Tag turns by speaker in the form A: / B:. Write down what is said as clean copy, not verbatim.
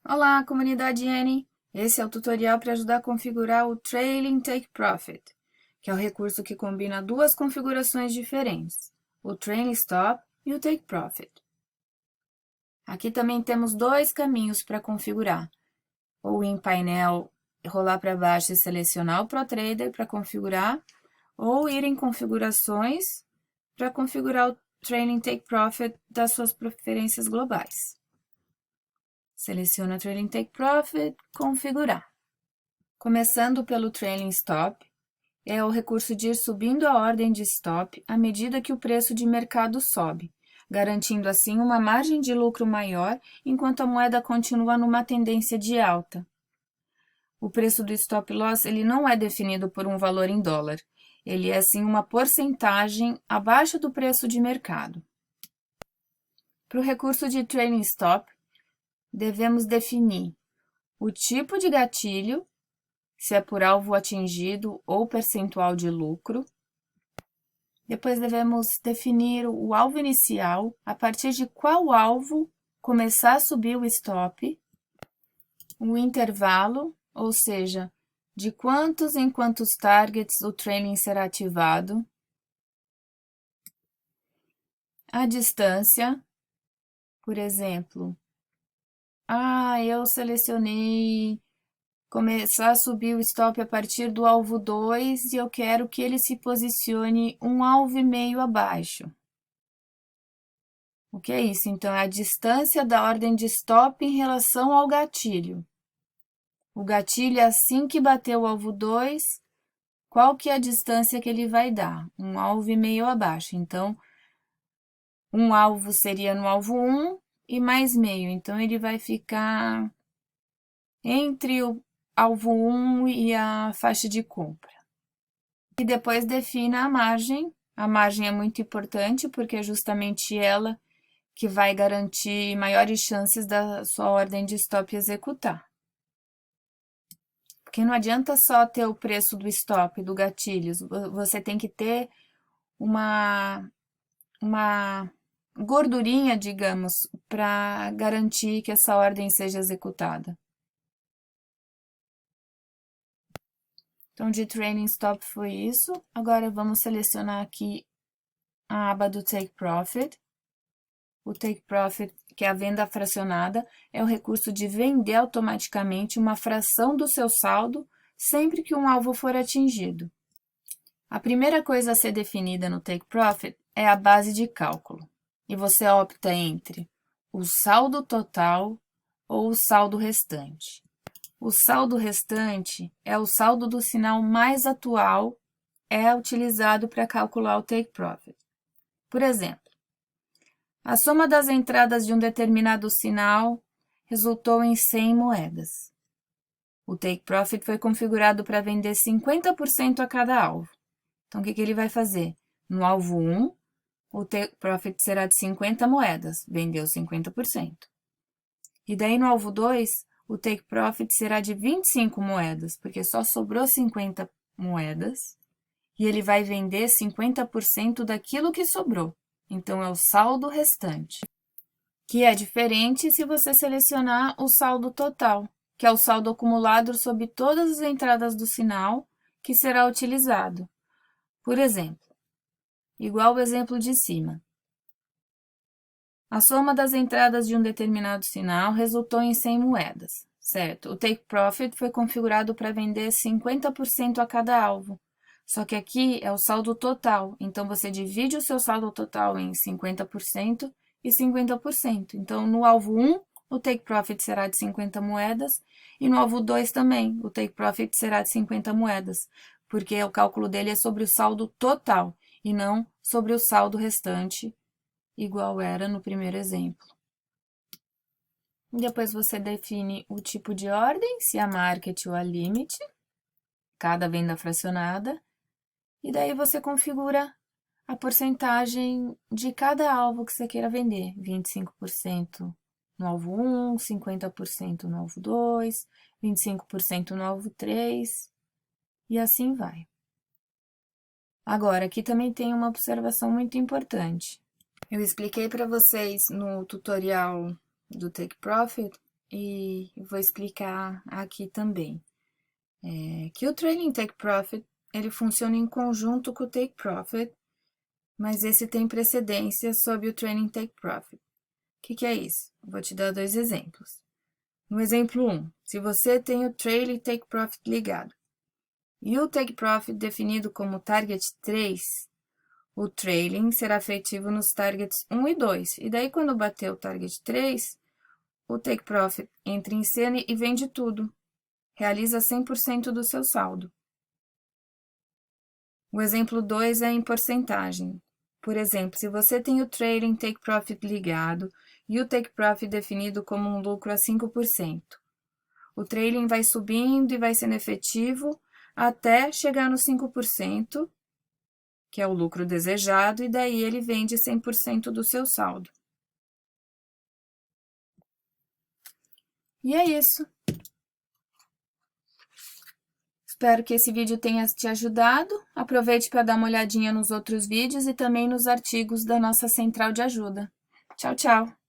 A: Olá, comunidade N! Esse é o tutorial para ajudar a configurar o Trailing Take Profit, que é o recurso que combina duas configurações diferentes, o Trailing Stop e o Take Profit. Aqui também temos dois caminhos para configurar, ou em painel, rolar para baixo e selecionar o ProTrader para configurar, ou ir em configurações para configurar o Trailing Take Profit das suas preferências globais. Seleciona Trailing Take Profit, configurar. Começando pelo Trailing Stop, é o recurso de ir subindo a ordem de stop à medida que o preço de mercado sobe, garantindo assim uma margem de lucro maior enquanto a moeda continua numa tendência de alta. O preço do stop loss ele não é definido por um valor em dólar, ele é sim uma porcentagem abaixo do preço de mercado. Para o recurso de Trailing Stop, devemos definir o tipo de gatilho, se é por alvo atingido ou percentual de lucro. Depois devemos definir o alvo inicial, a partir de qual alvo começar a subir o stop, o intervalo, ou seja, de quantos em quantos targets o trailing será ativado, a distância, por exemplo, eu selecionei começar a subir o stop a partir do alvo 2 e eu quero que ele se posicione um alvo e meio abaixo. O que é isso? Então, é a distância da ordem de stop em relação ao gatilho. O gatilho, assim que bater o alvo 2, qual que é a distância que ele vai dar? Um alvo e meio abaixo. Então, um alvo seria no alvo 1 e mais meio. Então, ele vai ficar entre o alvo 1 e a faixa de compra. E depois defina a margem. A margem é muito importante porque é justamente ela que vai garantir maiores chances da sua ordem de stop executar. Porque não adianta só ter o preço do stop, do gatilho, você tem que ter uma gordurinha, digamos, para garantir que essa ordem seja executada. Então, de Trailing Stop foi isso. Agora, vamos selecionar aqui a aba do Take Profit. O Take Profit, que é a venda fracionada, é o recurso de vender automaticamente uma fração do seu saldo sempre que um alvo for atingido. A primeira coisa a ser definida no Take Profit é a base de cálculo, e você opta entre o saldo total ou o saldo restante. O saldo restante é o saldo do sinal mais atual, é utilizado para calcular o Take Profit. Por exemplo, a soma das entradas de um determinado sinal resultou em 100 moedas. O Take Profit foi configurado para vender 50% a cada alvo. Então, o que ele vai fazer? No alvo 1, o Take Profit será de 50 moedas, vendeu 50%. E daí no alvo 2, o Take Profit será de 25 moedas, porque só sobrou 50 moedas, e ele vai vender 50% daquilo que sobrou. Então, é o saldo restante, que é diferente se você selecionar o saldo total, que é o saldo acumulado sobre todas as entradas do sinal que será utilizado. Por exemplo, igual o exemplo de cima. A soma das entradas de um determinado sinal resultou em 100 moedas, certo? O Take Profit foi configurado para vender 50% a cada alvo. Só que aqui é o saldo total, então você divide o seu saldo total em 50% e 50%. Então, no alvo 1, o Take Profit será de 50 moedas e no alvo 2 também, o Take Profit será de 50 moedas, porque o cálculo dele é sobre o saldo total e não sobre o saldo restante, igual era no primeiro exemplo. Depois você define o tipo de ordem, se a market ou a limit, cada venda fracionada, e daí você configura a porcentagem de cada alvo que você queira vender, 25% no alvo 1, 50% no alvo 2, 25% no alvo 3, e assim vai. Agora, aqui também tem uma observação muito importante. Eu expliquei para vocês no tutorial do Take Profit e vou explicar aqui também. Que o Trailing Take Profit, ele funciona em conjunto com o Take Profit, mas esse tem precedência sobre o Trailing Take Profit. O que é isso? Vou te dar 2 exemplos. No exemplo 1, se você tem o Trailing Take Profit ligado e o Take Profit definido como Target 3, o Trailing será efetivo nos Targets 1 e 2, e daí quando bater o Target 3, o Take Profit entra em cena e vende tudo, realiza 100% do seu saldo. O exemplo 2 é em porcentagem. Por exemplo, se você tem o Trailing Take Profit ligado e o Take Profit definido como um lucro a 5%, o Trailing vai subindo e vai sendo efetivo até chegar no 5%, que é o lucro desejado, e daí ele vende 100% do seu saldo. E é isso. Espero que esse vídeo tenha te ajudado. Aproveite para dar uma olhadinha nos outros vídeos e também nos artigos da nossa central de ajuda. Tchau, tchau!